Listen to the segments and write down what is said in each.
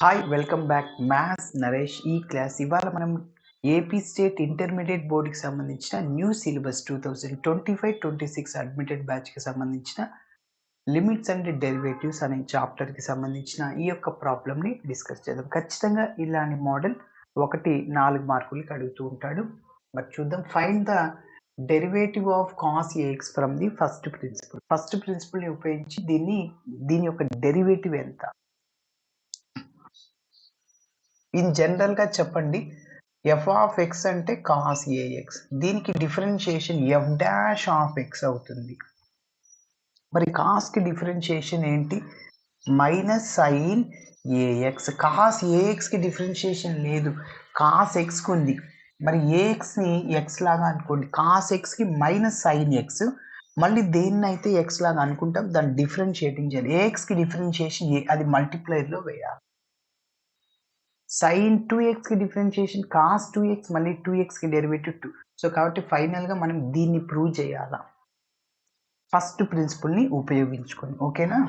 Hi welcome back maths Naresh ఈ class ఇవాళ మనం ఏపీ స్టేట్ ఇంటర్మీడియట్ బోర్డుకి సంబంధించిన న్యూ సిలబస్ 2025-26 అడ్మిటెడ్ బ్యాచ్కి సంబంధించిన లిమిట్స్ అండ్ డెరివేటివ్స్ అనే చాప్టర్కి సంబంధించిన ఈ యొక్క ప్రాబ్లమ్ని డిస్కస్ చేద్దాం. ఖచ్చితంగా ఇలాంటి మోడల్ 1-4 మార్కులకి అడుగుతూ ఉంటాడు. మరి చూద్దాం. Find the derivative of cos ax from the first ప్రిన్సిపల్ని ఉపయోగించి దీని యొక్క డెరివేటివ్ ఎంత ఇన్ జనరల్గా చెప్పండి. ఎఫ్ ఆఫ్ ఎక్స్ అంటే కాస్ ఏఎక్స్, దీనికి differentiation f dash of x అవుతుంది. మరి కాస్కి డిఫరెన్షియేషన్ ఏంటి? Minus sine ax. కాస్ ఏఎక్స్కి డిఫరెన్షియేషన్ లేదు, కాస్ ఎక్స్కి ఉంది. మరి ఏఎక్స్ని ఎక్స్ లాగా అనుకోండి, కాస్ ఎక్స్కి మైనస్ సైన్ ఎక్స్. మళ్ళీ దేన్ని అయితే ఎక్స్ లాగా అనుకుంటాం దాన్ని డిఫరెన్షియేటింగ్ చేయాలి. ఏఎక్స్కి డిఫరెన్షియేషన్ అది మల్టిప్లైర్లో వేయాలి. సైన్ 2x కి డిఫరెన్షియేషన్ కాస్ 2x, మళ్ళీ 2x కి డెరివేటివ్ 2. సో కాబట్టి ఫైనల్గా మనం దీన్ని ప్రూవ్ చేయాలా ఫస్ట్ ప్రిన్సిపల్ని ఉపయోగించుకొని. ఓకేనా?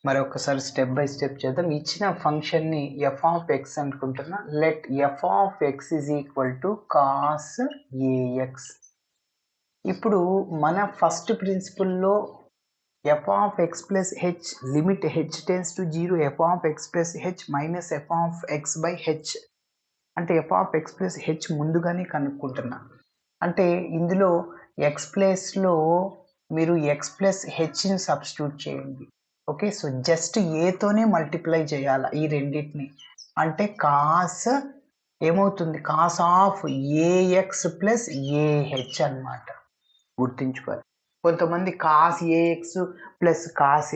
మరి ఒకసారి స్టెప్ బై స్టెప్ చేద్దాం. ఇచ్చిన ఫంక్షన్ని ఎఫ్ ఆఫ్ ఎక్స్ అనుకుంటున్నా. Let f of x is equal to cos a x. ఇప్పుడు మన ఫస్ట్ ప్రిన్సిపల్లో f of x plus h limit h tends to 0 f of x plus h minus f of x by h అంటే f of x plus h ముందుగానే కనుక్కుంటున్నా. అంటే ఇందులో x ప్లేస్లో మీరు x plus hని సబ్స్టిట్యూట్ చేయండి. ఓకే, సో జస్ట్ ఏతోనే multiply చేయాలి ఈ రెండింటిని. అంటే కాస్ ఏమవుతుంది? Cos of AX plus a h అనమాట. గుర్తుంచుకోవాలి. కొంతమంది cos a x plus cos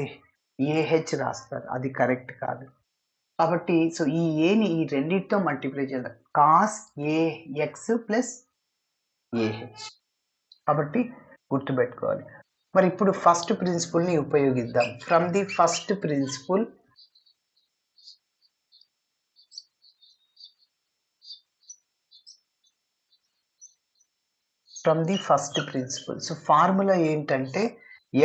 a h రాస్తారు, అది కరెక్ట్ కాదు. కాబట్టి సో ఈ ఏని ఈ రెండింటితో మల్టిప్లై చేయాలి, కాస్ ఏఎక్స్ ప్లస్ ఏహెచ్. కాబట్టి గుర్తుపెట్టుకోవాలి. మరి ఇప్పుడు ఫస్ట్ ప్రిన్సిపల్ని ఉపయోగిద్దాం. From the first principle so formula ఏంటంటే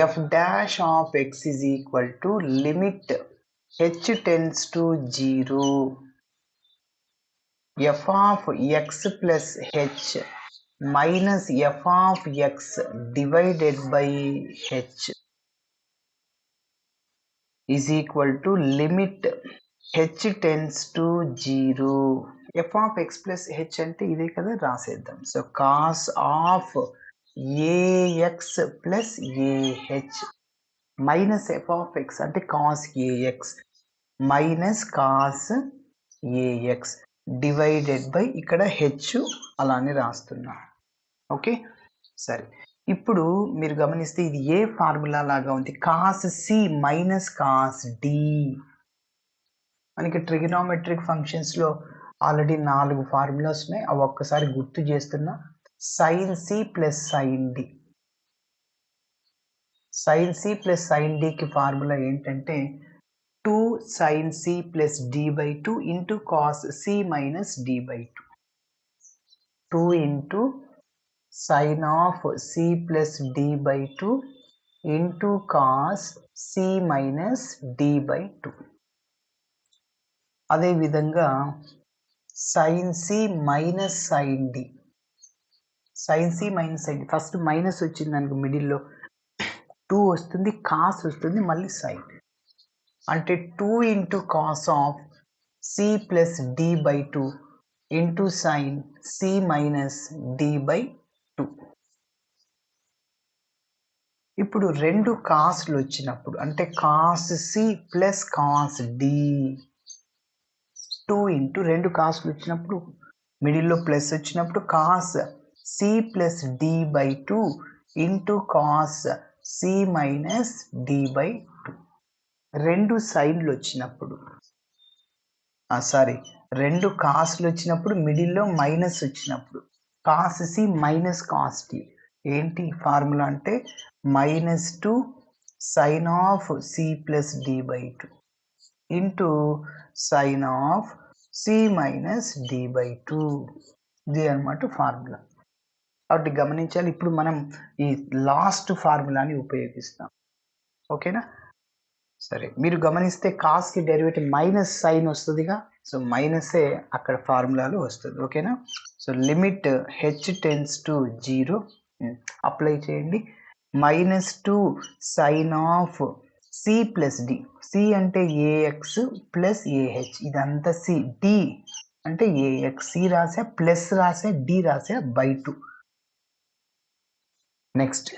f dash of x is equal to limit h tends to 0 f of x plus h minus f of x divided by h is equal to limit h tends to 0. f of x plus h అంటే ఇదే కదా, రాసేద్దాం. సో cos of ax plus ah minus f of x అంటే cos ax minus cos ax divided by ఇక్కడ h అలానే రాస్తున్నా. Okay, సరే. ఇప్పుడు మీరు గమనిస్తే ఇది ఏ ఫార్ములా లాగా ఉంది? Cos C minus cos d. మనకి ట్రిగనోమెట్రిక్ ఫంక్షన్స్లో ఆల్రెడీ 4 ఫార్ములాస్ ఉన్నాయి, అవి ఒక్కసారి గుర్తు చేస్తున్నా. Sine c plus sine d. Sine c plus sine డికి ఫార్ములా ఏంటంటే 2 sin c plus d by 2 into cos c minus d by 2. 2 into sin of c plus d by 2 into cos c minus d by 2. అదే విధంగా sin c minus sin d. sin c minus sin d first minus వచ్చింది దానికి మిడిల్లో 2 వస్తుంది, cos వస్తుంది, మళ్ళీ sign. అంటే 2 into cos of c plus d by 2 into sin c minus d by 2. ఇప్పుడు రెండు కాస్లు వచ్చినప్పుడు అంటే cos C plus cos D, 2 into రెండు కాస్లు వచ్చినప్పుడు మిడిల్లో ప్లస్ వచ్చినప్పుడు cos C plus D by 2 into cos C minus D by 2. రెండు సైన్లు వచ్చినప్పుడు రెండు కాస్లు వచ్చినప్పుడు మిడిల్లో మైనస్ వచ్చినప్పుడు cos C minus cos D. ఏంటి ఫార్ములా అంటే -2 sine of C plus D by 2 into sine of C minus D by 2. ఇది అనమాట ఫార్ములా. కాబట్టి గమనించాలి. ఇప్పుడు మనం ఈ లాస్ట్ ఫార్ములాని ఉపయోగిస్తాం. ఓకేనా? సరే, మీరు గమనిస్తే కాస్కి డెరివేటివ్ మైనస్ సైన్ వస్తుందిగా, సో మైనసే అక్కడ ఫార్ములాలో వస్తుంది. ఓకేనా? So limit h tends to 0 apply చేయండి. -2 sine of C plus d. C అంటే ఏఎక్స్ ప్లస్ ఏహెచ్, ఇదంతా సి. డి అంటే ఏఎక్స్. సి రాసా, ప్లస్ రాసా, డి రాసా /2. Next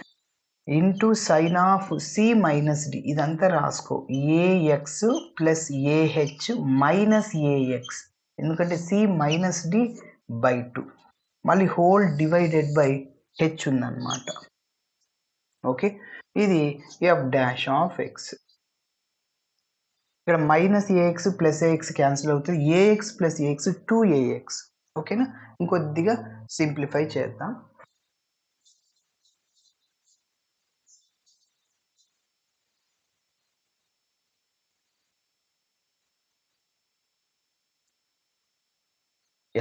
into sine of C minus d, ఇదంతా రాసుకో. Ax plus ah minus ax, ఎందుకంటే సి మైనస్ డి /2, మళ్ళీ హోల్ డివైడెడ్ బై హెచ్ ఉందన్నమాట. ఓకే, ఇది ఎఫ్ డాష్ ఆఫ్ ఎక్స్. ఇక్కడ minus ax plus ax cancel అవుతుంది. Ax plus ax 2ax. ఓకేనా? ఇంకొద్దిగా సింప్లిఫై చేద్దాం.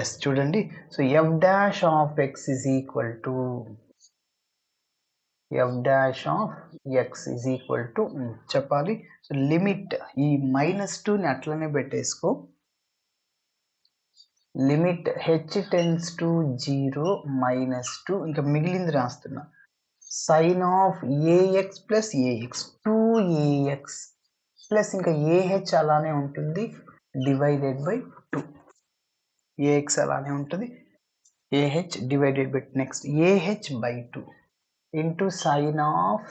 ఎస్, చూడండి. So f dash of x is equal to f dash of x is equal to చెప్పాలి. So limit ఈ -2ని అట్లనే పెట్టేసుకో. లిమిట్ హెచ్ టెన్స్ టు 0 -2, ఇంకా మిగిలింది రాస్తున్నా. Sine of AX plus ax 2ax plus ఇంకా ఏహెచ్ అలానే ఉంటుంది డివైడెడ్ బై 2. ఏఎక్స్ అలానే ఉంటుంది, AH divided by next AH by 2 into sine of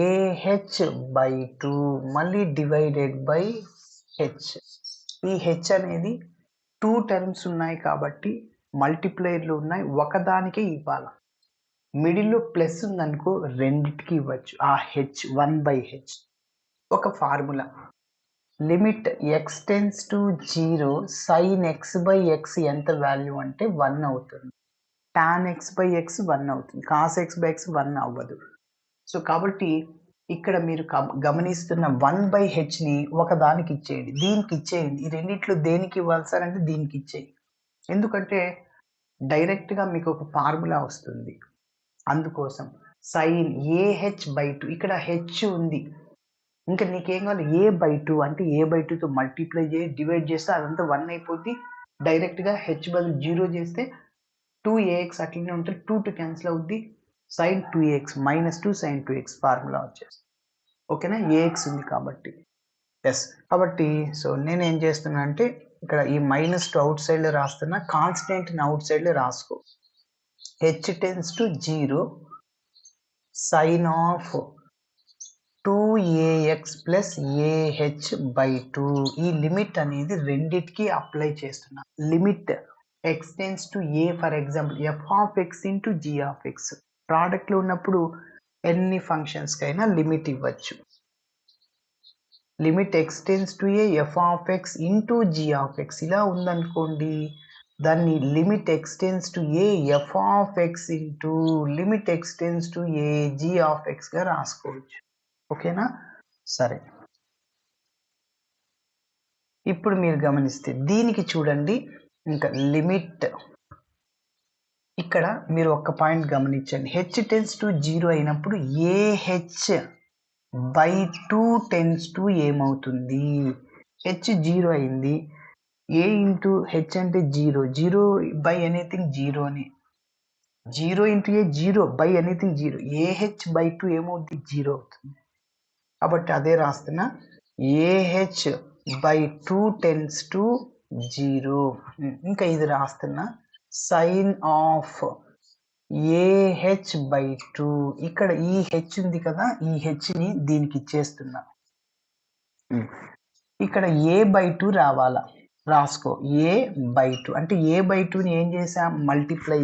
AH by 2 మళ్ళీ డివైడెడ్ బై హెచ్. ఈ హెచ్ అనేది 2 టర్మ్స్ ఉన్నాయి కాబట్టి మల్టిప్లైర్లు ఉన్నాయి, ఒకదానికే ఇవ్వాలి. మిడిల్లో ప్లస్ ఉందనుకో రెండిటికి ఇవ్వచ్చు. ఆ హెచ్ 1/h. ఒక formula, limit x tends to 0 sign X by X ఎంత వాల్యూ అంటే 1 అవుతుంది. టాన్ ఎక్స్ బై ఎక్స్ 1 అవుతుంది. కాస్ ఎక్స్ బై ఎక్స్ 1 అవ్వదు. సో కాబట్టి ఇక్కడ మీరు గమనిస్తున్న 1/hని ఒకదానికి ఇచ్చేయండి, దీనికి ఇచ్చేయండి. ఈ రెండిట్లో దేనికి ఇవ్వాలి సార్ అంటే దీనికి ఇచ్చేయి. ఎందుకంటే డైరెక్ట్గా మీకు ఒక ఫార్ములా వస్తుంది. అందుకోసం సైన్ ఏహెచ్ బై 2, ఇక్కడ హెచ్ ఉంది, ఇంకా నీకేం కావాలి a/2 అంటే a/2తో మల్టిప్లై చేసి డివైడ్ చేస్తే అదంతా 1 అయిపోద్ది. డైరెక్ట్గా హెచ్ బదులు 0 చేస్తే 2ax అట్లనే ఉంటుంది, 2 క్యాన్సిల్ అవుద్ది. sin 2ax -2 sin 2x formula వచ్చేసి. ఓకేనా? ax ఉంది కాబట్టి. ఎస్, కాబట్టి సో నేను ఏం చేస్తున్నా అంటే ఇక్కడ ఈ -2 అవుట్ సైడ్లో రాస్తున్నా, కాన్స్టెంట్ని అవుట్ సైడ్లో రాసుకో. H tends to 0 sine of 2ax plus ah by 2. ఈ లిమిట్ అనేది రెండిటికి అప్లై చేస్తున్నా. Limit x tends to a, for example f of x into g of x. ప్రోడక్ట్లో ఉన్నప్పుడు ఎన్ని ఫంక్షన్స్కైనా లిమిట్ ఇవ్వచ్చు. Limit x tends to a f of x into g of x ఇలా ఉందనుకోండి, దాన్ని limit x tends to a f of x into limit x tends to A G of ఎక్స్గా రాసుకోవచ్చు. ఓకేనా? సరే, ఇప్పుడు మీరు గమనిస్తే దీనికి చూడండి, ఇంకా లిమిట్ ఇక్కడ మీరు ఒక్క పాయింట్ గమనించండి. హెచ్ టెన్స్ టు 0 అయినప్పుడు ఏహెచ్ బై 2 టెన్స్ టు ఏమవుతుంది? హెచ్ 0 అయింది, ఏ ఇంటూ హెచ్ అంటే 0, 0 బై ఎనీథింగ్ 0ని, 0 into a 0 by anything 0, ah by 2 ఏమవుతుంది? 0 అవుతుంది. కాబట్టి అదే రాస్తున్నా, ఏహెచ్ బై 2 టెన్స్ టు 0. ఇంకా ఇది రాస్తున్నా, సైన్ ఆఫ్ ఏహెచ్ బై 2. ఇక్కడ ఈ హెచ్ ఉంది కదా, ఈ హెచ్ని దీనికి ఇచ్చేస్తున్నా. ఇక్కడ a/2 రావాలా, రాసుకో. a/2 అంటే a/2ని ఏం చేసా? మల్టిప్లై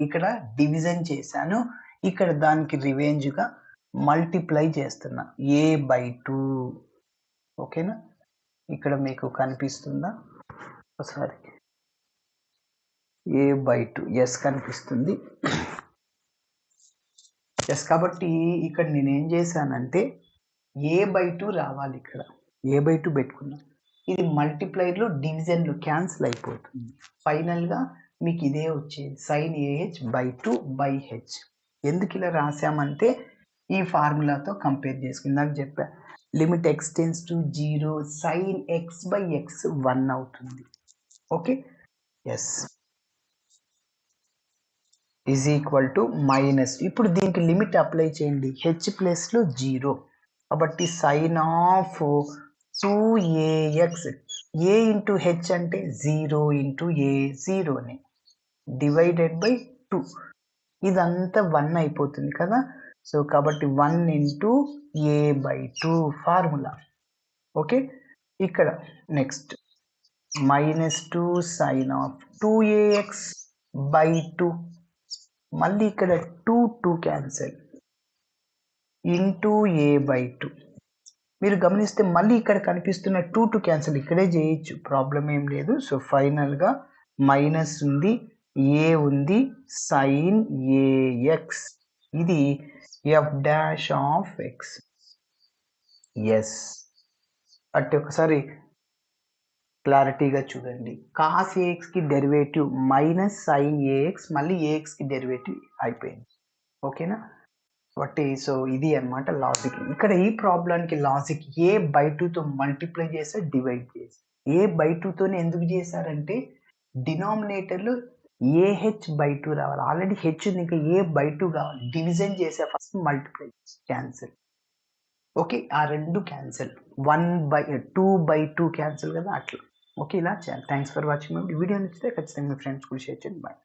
ఇక్కడ డివిజన్ చేశాను, ఇక్కడ దానికి రివెంజ్గా మల్టిప్లై చేస్తున్నా a/2. ఓకేనా? ఇక్కడ మీకు కనిపిస్తుందా ఒకసారి? a/2 ఎస్ కనిపిస్తుంది. ఎస్, కాబట్టి ఇక్కడ నేను ఏం చేశానంటే a/2 రావాలి, ఇక్కడ a/2 పెట్టుకున్నా. ఇది మల్టిప్లైర్లో డివిజన్లో క్యాన్సిల్ అయిపోతుంది. ఫైనల్గా మీకు ఇదే వచ్చేది sin AH by 2 by H. ఎందుకు ఇలా రాసామంటే ఈ ఫార్ములాతో కంపేర్ చేసుకుని నాకు చెప్పా limit x tends to 0 sin x by x 1 అవుతుంది. Okay, S is equal to minus. ఇప్పుడు దీనికి లిమిట్ అప్లై చేయండి, హెచ్ ప్లస్లో 0 కాబట్టి sine of 2AX A into H అంటే 0 ఇంటూ ఏ 0ని డివైడెడ్ బై 2 ఇదంతా 1 అయిపోతుంది కదా. సో కాబట్టి 1 into A by 2 formula. Okay, ఇక్కడ next -2 sine of 2AX by 2 మళ్ళీ ఇక్కడ 2 క్యాన్సల్ ఇంటూ ఏ బై 2. మీరు గమనిస్తే మళ్ళీ ఇక్కడ కనిపిస్తున్న 2 క్యాన్సల్ ఇక్కడే చేయొచ్చు, ప్రాబ్లం ఏం లేదు. సో ఫైనల్గా మైనస్ ఉంది, ఏ ఉంది, సైన్ ఏఎక్స్, ఇది F dash of X. Yes, అట్టి ఒకసారి క్లారిటీగా చూడండి. కాస్ ఏఎక్స్కి డెరివేటివ్ మైనస్ సైన్ ఏఎక్స్, మళ్ళీ ఏఎక్స్కి డెరివేటివ్ అయిపోయింది. ఓకేనా, కాబట్టి సో ఇది అన్నమాట లాజిక్. ఇక్కడ ఈ ప్రాబ్లంకి లాజిక్ ఏ బై 2తో మల్టిప్లై చేసి డివైడ్ చేసి, ఏ బై 2తోనే ఎందుకు చేశారంటే డినామినేటర్లో ఏహెచ్ బై 2 రావాలి, ఆల్రెడీ హెచ్ ఉంది, ఇంకా ఏ బై 2 కావాలి, డివిజన్ చేసే ఫస్ట్ మల్టిప్లై క్యాన్సిల్. ఓకే, ఆ రెండు క్యాన్సిల్, 2/2 క్యాన్సిల్ కదా అట్లా. ఓకే, ఇలా చేయాలి. Thanks for watching. వీడియో నచ్చితే ఖచ్చితంగా మీ ఫ్రెండ్స్ కూడా షేర్ చేయండి. బాయ్.